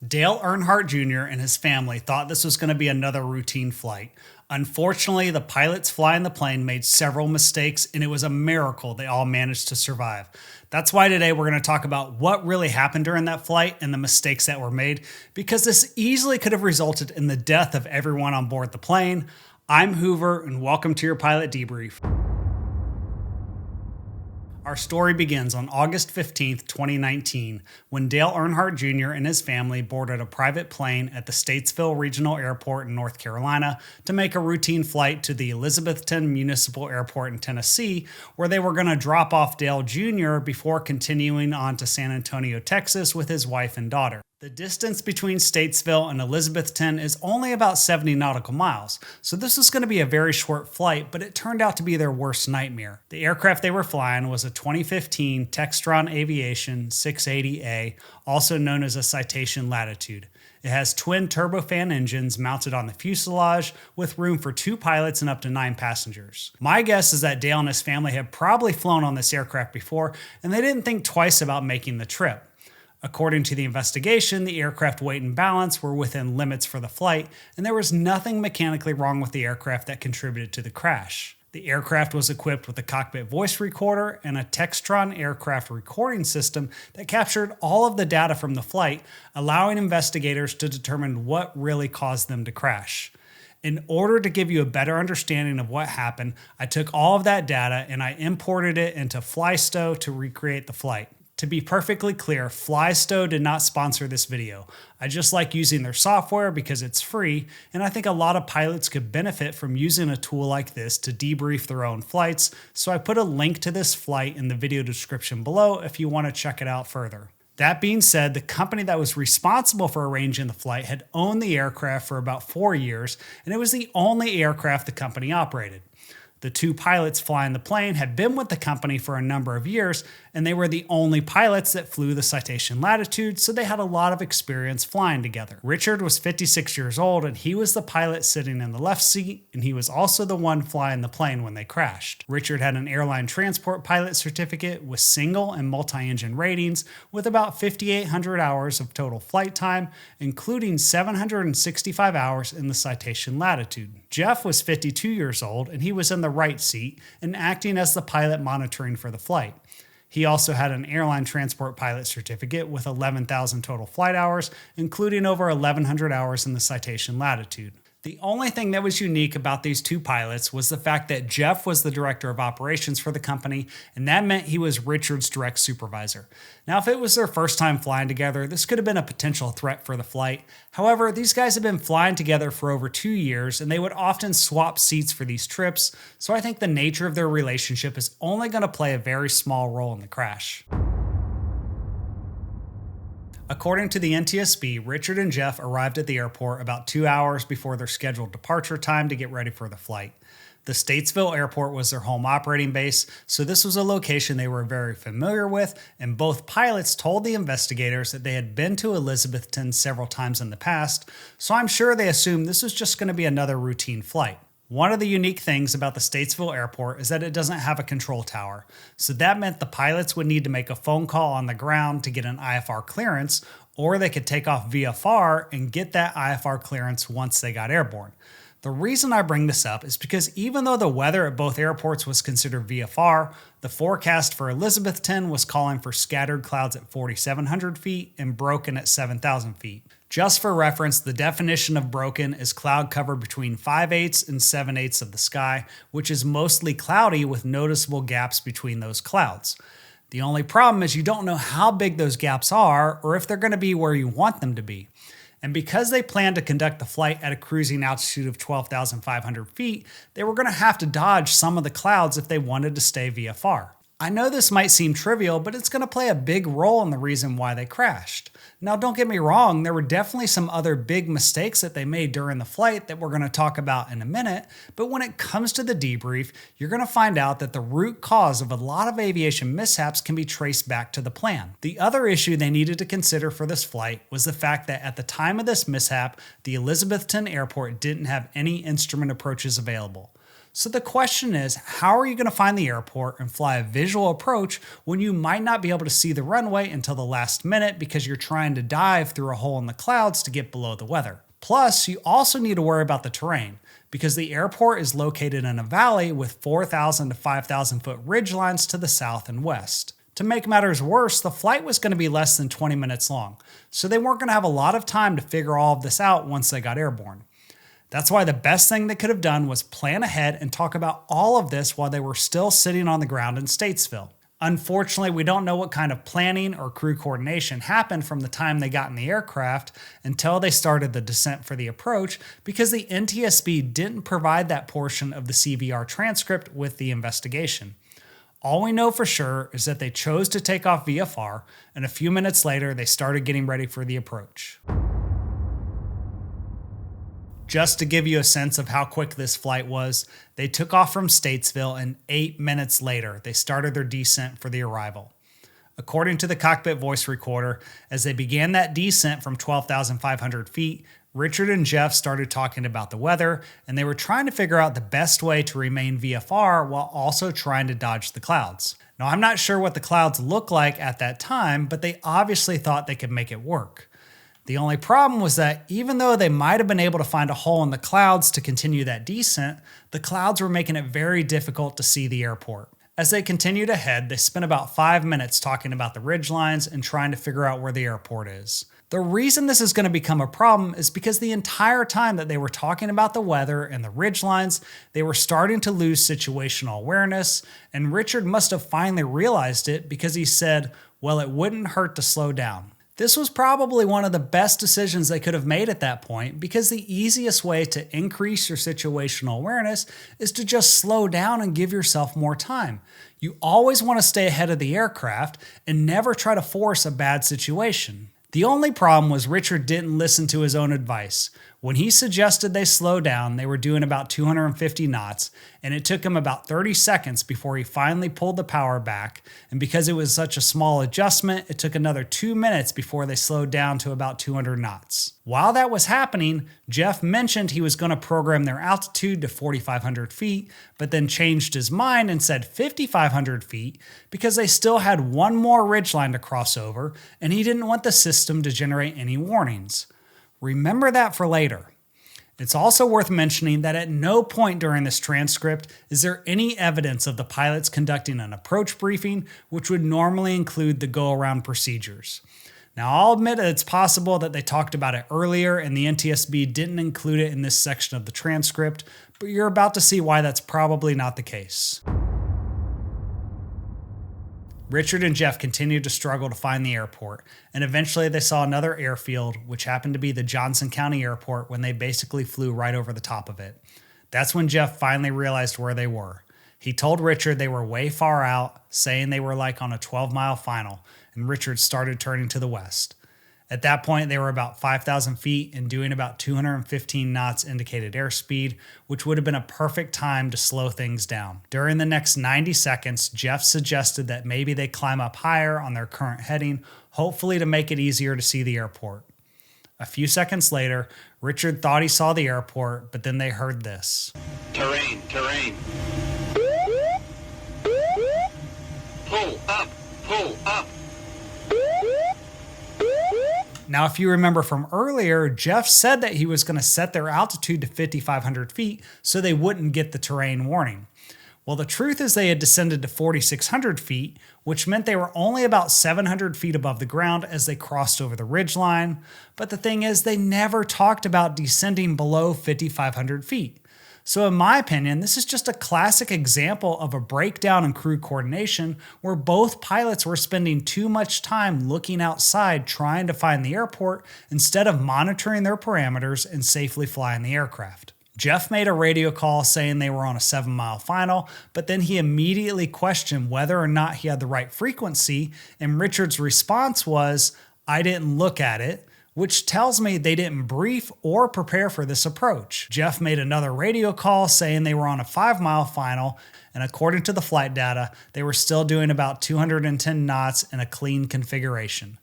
Dale Earnhardt Jr. and his family thought this was going to be another routine flight. Unfortunately, the pilots flying the plane made several mistakes, and it was a miracle they all managed to survive. That's why today we're going to talk about what really happened during that flight and the mistakes that were made, because this easily could have resulted in the death of everyone on board the plane. I'm Hoover, and welcome to your pilot debrief. Our story begins on August 15th, 2019, when Dale Earnhardt Jr. and his family boarded a private plane at the Statesville Regional Airport in North Carolina to make a routine flight to the Elizabethton Municipal Airport in Tennessee, where they were going to drop off Dale Jr. before continuing on to San Antonio, Texas with his wife and daughter. The distance between Statesville and Elizabethton is only about 70 nautical miles, so this was going to be a very short flight, but it turned out to be their worst nightmare. The aircraft they were flying was a 2015 Textron Aviation 680A, also known as a Citation Latitude. It has twin turbofan engines mounted on the fuselage with room for 2 pilots and up to 9 passengers. My guess is that Dale and his family had probably flown on this aircraft before, and they didn't think twice about making the trip. According to the investigation, the aircraft weight and balance were within limits for the flight, and there was nothing mechanically wrong with the aircraft that contributed to the crash. The aircraft was equipped with a cockpit voice recorder and a Textron aircraft recording system that captured all of the data from the flight, allowing investigators to determine what really caused them to crash. In order to give you a better understanding of what happened, I took all of that data and I imported it into Flysto to recreate the flight. To be perfectly clear, Flysto did not sponsor this video. I just like using their software because it's free, and I think a lot of pilots could benefit from using a tool like this to debrief their own flights, so I put a link to this flight in the video description below if you want to check it out further. That being said, the company that was responsible for arranging the flight had owned the aircraft for about 4 years, and it was the only aircraft the company operated. The 2 pilots flying the plane had been with the company for a number of years, and they were the only pilots that flew the Citation Latitude, so they had a lot of experience flying together. Richard was 56 years old, and he was the pilot sitting in the left seat, and he was also the one flying the plane when they crashed. Richard had an airline transport pilot certificate with single and multi-engine ratings, with about 5,800 hours of total flight time, including 765 hours in the Citation Latitude. Jeff was 52 years old, and he was in the right seat and acting as the pilot monitoring for the flight. He also had an airline transport pilot certificate with 11,000 total flight hours, including over 1,100 hours in the Citation Latitude. The only thing that was unique about these 2 pilots was the fact that Jeff was the director of operations for the company, and that meant he was Richard's direct supervisor. Now, if it was their first time flying together, this could have been a potential threat for the flight. However, these guys have been flying together for over 2 years, and they would often swap seats for these trips, so I think the nature of their relationship is only going to play a very small role in the crash. According to the NTSB, Richard and Jeff arrived at the airport about 2 hours before their scheduled departure time to get ready for the flight. The Statesville Airport was their home operating base, so this was a location they were very familiar with, and both pilots told the investigators that they had been to Elizabethton several times in the past, so I'm sure they assumed this was just going to be another routine flight. One of the unique things about the Statesville Airport is that it doesn't have a control tower, so that meant the pilots would need to make a phone call on the ground to get an IFR clearance, or they could take off VFR and get that IFR clearance once they got airborne. The reason I bring this up is because even though the weather at both airports was considered VFR, the forecast for Elizabethton was calling for scattered clouds at 4,700 feet and broken at 7,000 feet. Just for reference, the definition of broken is cloud cover between 5/8 and 7/8 of the sky, which is mostly cloudy with noticeable gaps between those clouds. The only problem is you don't know how big those gaps are or if they're going to be where you want them to be. And because they planned to conduct the flight at a cruising altitude of 12,500 feet, they were going to have to dodge some of the clouds if they wanted to stay VFR. I know this might seem trivial, but it's going to play a big role in the reason why they crashed. Now, don't get me wrong, there were definitely some other big mistakes that they made during the flight that we're going to talk about in a minute, but when it comes to the debrief, you're going to find out that the root cause of a lot of aviation mishaps can be traced back to the plan. The other issue they needed to consider for this flight was the fact that at the time of this mishap, the Elizabethton Airport didn't have any instrument approaches available. So the question is, how are you going to find the airport and fly a visual approach when you might not be able to see the runway until the last minute because you're trying to dive through a hole in the clouds to get below the weather? Plus, you also need to worry about the terrain because the airport is located in a valley with 4,000 to 5,000 foot ridgelines to the south and west. To make matters worse, the flight was going to be less than 20 minutes long, so they weren't going to have a lot of time to figure all of this out once they got airborne. That's why the best thing they could have done was plan ahead and talk about all of this while they were still sitting on the ground in Statesville. Unfortunately, we don't know what kind of planning or crew coordination happened from the time they got in the aircraft until they started the descent for the approach because the NTSB didn't provide that portion of the CVR transcript with the investigation. All we know for sure is that they chose to take off VFR, and a few minutes later, they started getting ready for the approach. Just to give you a sense of how quick this flight was, they took off from Statesville, and 8 minutes later, they started their descent for the arrival. According to the cockpit voice recorder, as they began that descent from 12,500 feet, Richard and Jeff started talking about the weather, and they were trying to figure out the best way to remain VFR while also trying to dodge the clouds. Now, I'm not sure what the clouds looked like at that time, but they obviously thought they could make it work. The only problem was that even though they might have been able to find a hole in the clouds to continue that descent, the clouds were making it very difficult to see the airport. As they continued ahead, they spent about 5 minutes talking about the ridgelines and trying to figure out where the airport is. The reason this is going to become a problem is because the entire time that they were talking about the weather and the ridgelines, they were starting to lose situational awareness, and Richard must have finally realized it because he said, well, it wouldn't hurt to slow down. This was probably one of the best decisions they could have made at that point because the easiest way to increase your situational awareness is to just slow down and give yourself more time. You always want to stay ahead of the aircraft and never try to force a bad situation. The only problem was Richard didn't listen to his own advice. When he suggested they slow down, they were doing about 250 knots, and it took him about 30 seconds before he finally pulled the power back, and because it was such a small adjustment, it took another 2 minutes before they slowed down to about 200 knots. While that was happening, Jeff mentioned he was going to program their altitude to 4,500 feet, but then changed his mind and said 5,500 feet because they still had one more ridgeline to cross over, and he didn't want the system to generate any warnings. Remember that for later. It's also worth mentioning that at no point during this transcript is there any evidence of the pilots conducting an approach briefing, which would normally include the go-around procedures. Now, I'll admit that it's possible that they talked about it earlier and the NTSB didn't include it in this section of the transcript, but you're about to see why that's probably not the case. Richard and Jeff continued to struggle to find the airport, and eventually they saw another airfield, which happened to be the Johnson County Airport, when they basically flew right over the top of it. That's when Jeff finally realized where they were. He told Richard they were way far out, saying they were like on a 12-mile final, and Richard started turning to the west. At that point, they were about 5,000 feet and doing about 215 knots indicated airspeed, which would have been a perfect time to slow things down. During the next 90 seconds, Jeff suggested that maybe they climb up higher on their current heading, hopefully to make it easier to see the airport. A few seconds later, Richard thought he saw the airport, but then they heard this. Terrain. Pull up. Now, if you remember from earlier, Jeff said that he was going to set their altitude to 5,500 feet so they wouldn't get the terrain warning. Well, the truth is they had descended to 4,600 feet, which meant they were only about 700 feet above the ground as they crossed over the ridgeline. But the thing is, they never talked about descending below 5,500 feet. So in my opinion, this is just a classic example of a breakdown in crew coordination where both pilots were spending too much time looking outside trying to find the airport instead of monitoring their parameters and safely flying the aircraft. Jeff made a radio call saying they were on a 7-mile final, but then he immediately questioned whether or not he had the right frequency, and Richard's response was, "I didn't look at it," which tells me they didn't brief or prepare for this approach. Jeff made another radio call saying they were on a 5-mile final, and according to the flight data, they were still doing about 210 knots in a clean configuration.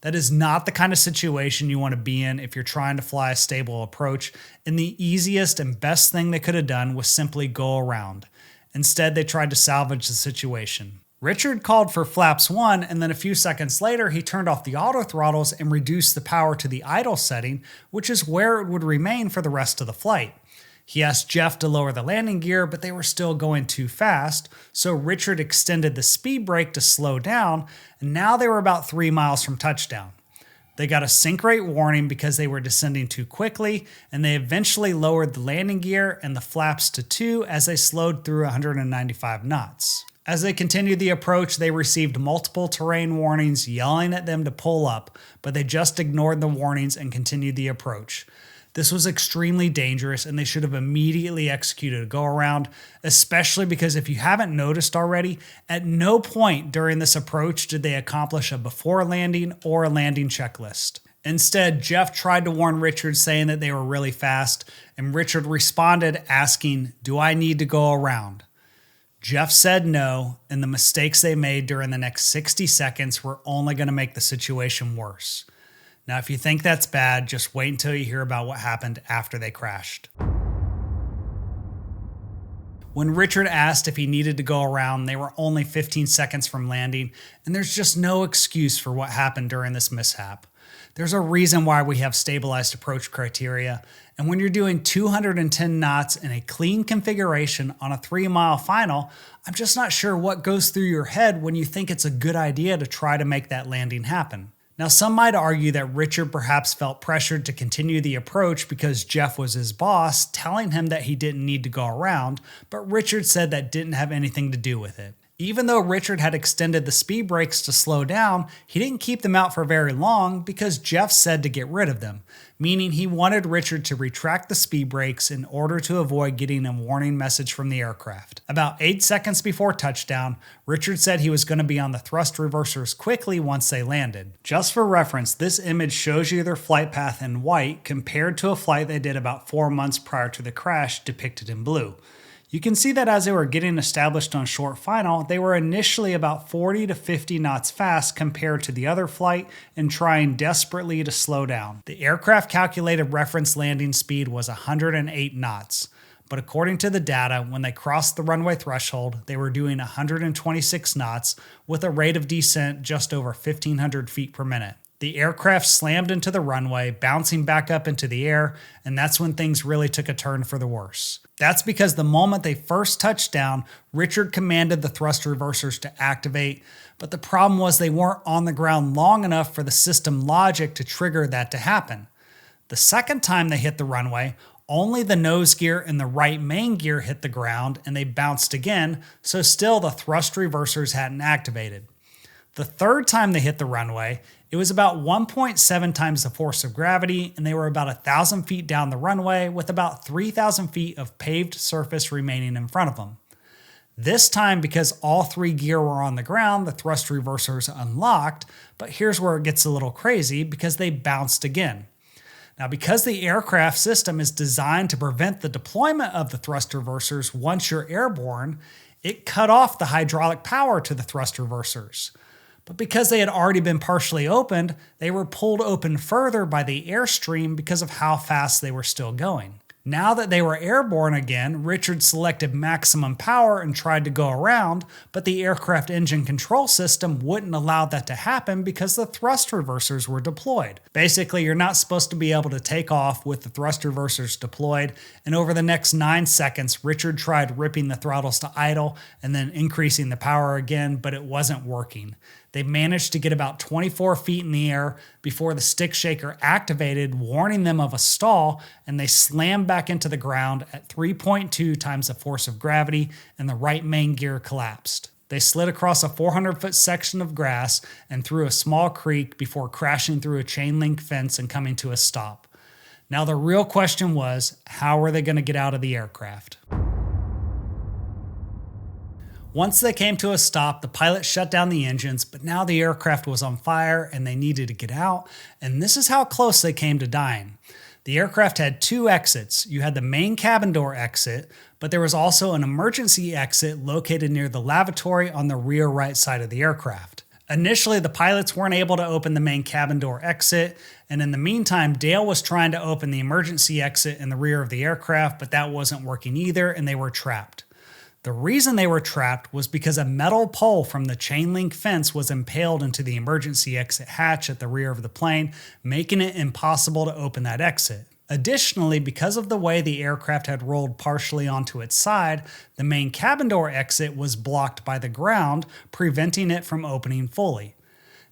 That is not the kind of situation you want to be in if you're trying to fly a stable approach, and the easiest and best thing they could have done was simply go around. Instead, they tried to salvage the situation. Richard called for flaps 1, and then a few seconds later, he turned off the auto throttles and reduced the power to the idle setting, which is where it would remain for the rest of the flight. He asked Jeff to lower the landing gear, but they were still going too fast, so Richard extended the speed brake to slow down, and now they were about 3 miles from touchdown. They got a sink rate warning because they were descending too quickly, and they eventually lowered the landing gear and the flaps to 2 as they slowed through 195 knots. As they continued the approach, they received multiple terrain warnings yelling at them to pull up, but they just ignored the warnings and continued the approach. This was extremely dangerous, and they should have immediately executed a go-around, especially because if you haven't noticed already, at no point during this approach did they accomplish a before landing or a landing checklist. Instead, Jeff tried to warn Richard saying that they were really fast, and Richard responded asking, "Do I need to go around?" Jeff said no, and the mistakes they made during the next 60 seconds were only going to make the situation worse. Now, if you think that's bad, just wait until you hear about what happened after they crashed. When Richard asked if he needed to go around, they were only 15 seconds from landing, and there's just no excuse for what happened during this mishap. There's a reason why we have stabilized approach criteria, and when you're doing 210 knots in a clean configuration on a 3-mile final, I'm just not sure what goes through your head when you think it's a good idea to try to make that landing happen. Now, some might argue that Richard perhaps felt pressured to continue the approach because Jeff was his boss, telling him that he didn't need to go around, but Richard said that didn't have anything to do with it. Even though Richard had extended the speed brakes to slow down, he didn't keep them out for very long because Jeff said to get rid of them, meaning he wanted Richard to retract the speed brakes in order to avoid getting a warning message from the aircraft. About 8 seconds before touchdown, Richard said he was going to be on the thrust reversers quickly once they landed. Just for reference, this image shows you their flight path in white compared to a flight they did about 4 months prior to the crash depicted in blue. You can see that as they were getting established on short final, they were initially about 40 to 50 knots fast compared to the other flight and trying desperately to slow down. The aircraft calculated reference landing speed was 108 knots, but according to the data, when they crossed the runway threshold, they were doing 126 knots with a rate of descent just over 1,500 feet per minute. The aircraft slammed into the runway, bouncing back up into the air, and that's when things really took a turn for the worse. That's because the moment they first touched down, Richard commanded the thrust reversers to activate, but the problem was they weren't on the ground long enough for the system logic to trigger that to happen. The second time they hit the runway, only the nose gear and the right main gear hit the ground and they bounced again, so still the thrust reversers hadn't activated. The third time they hit the runway, it was about 1.7 times the force of gravity, and they were about 1,000 feet down the runway with about 3,000 feet of paved surface remaining in front of them. This time, because all 3 gear were on the ground, the thrust reversers unlocked, but here's where it gets a little crazy because they bounced again. Now, because the aircraft system is designed to prevent the deployment of the thrust reversers once you're airborne, it cut off the hydraulic power to the thrust reversers. But because they had already been partially opened, they were pulled open further by the airstream because of how fast they were still going. Now that they were airborne again, Richard selected maximum power and tried to go around, but the aircraft engine control system wouldn't allow that to happen because the thrust reversers were deployed. Basically, you're not supposed to be able to take off with the thrust reversers deployed, and over the next 9 seconds, Richard tried ripping the throttles to idle and then increasing the power again, but it wasn't working. They managed to get about 24 feet in the air before the stick shaker activated, warning them of a stall, and they slammed back into the ground at 3.2 times the force of gravity, and the right main gear collapsed. They slid across a 400-foot section of grass and through a small creek before crashing through a chain link fence and coming to a stop. Now the real question was, how were they going to get out of the aircraft? Once they came to a stop, the pilot shut down the engines, but now the aircraft was on fire and they needed to get out, and this is how close they came to dying. The aircraft had 2 exits. You had the main cabin door exit, but there was also an emergency exit located near the lavatory on the rear right side of the aircraft. Initially, the pilots weren't able to open the main cabin door exit, and in the meantime, Dale was trying to open the emergency exit in the rear of the aircraft, but that wasn't working either, and they were trapped. The reason they were trapped was because a metal pole from the chain link fence was impaled into the emergency exit hatch at the rear of the plane, making it impossible to open that exit. Additionally, because of the way the aircraft had rolled partially onto its side, the main cabin door exit was blocked by the ground, preventing it from opening fully.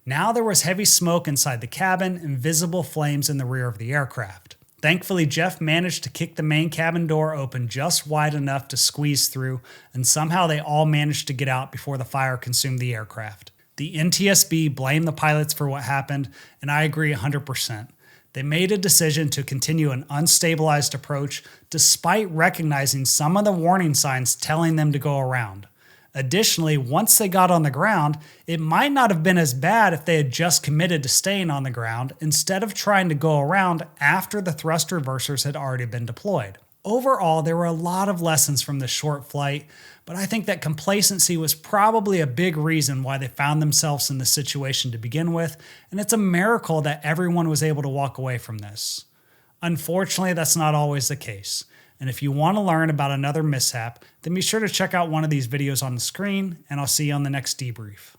Now there was heavy smoke inside the cabin and visible flames in the rear of the aircraft. Thankfully, Jeff managed to kick the main cabin door open just wide enough to squeeze through, and somehow they all managed to get out before the fire consumed the aircraft. The NTSB blamed the pilots for what happened, and I agree 100%. They made a decision to continue an unstabilized approach despite recognizing some of the warning signs telling them to go around. Additionally, once they got on the ground, it might not have been as bad if they had just committed to staying on the ground instead of trying to go around after the thrust reversers had already been deployed. Overall, there were a lot of lessons from this short flight, but I think that complacency was probably a big reason why they found themselves in this situation to begin with, and it's a miracle that everyone was able to walk away from this. Unfortunately, that's not always the case. And if you want to learn about another mishap, then be sure to check out one of these videos on the screen, and I'll see you on the next debrief.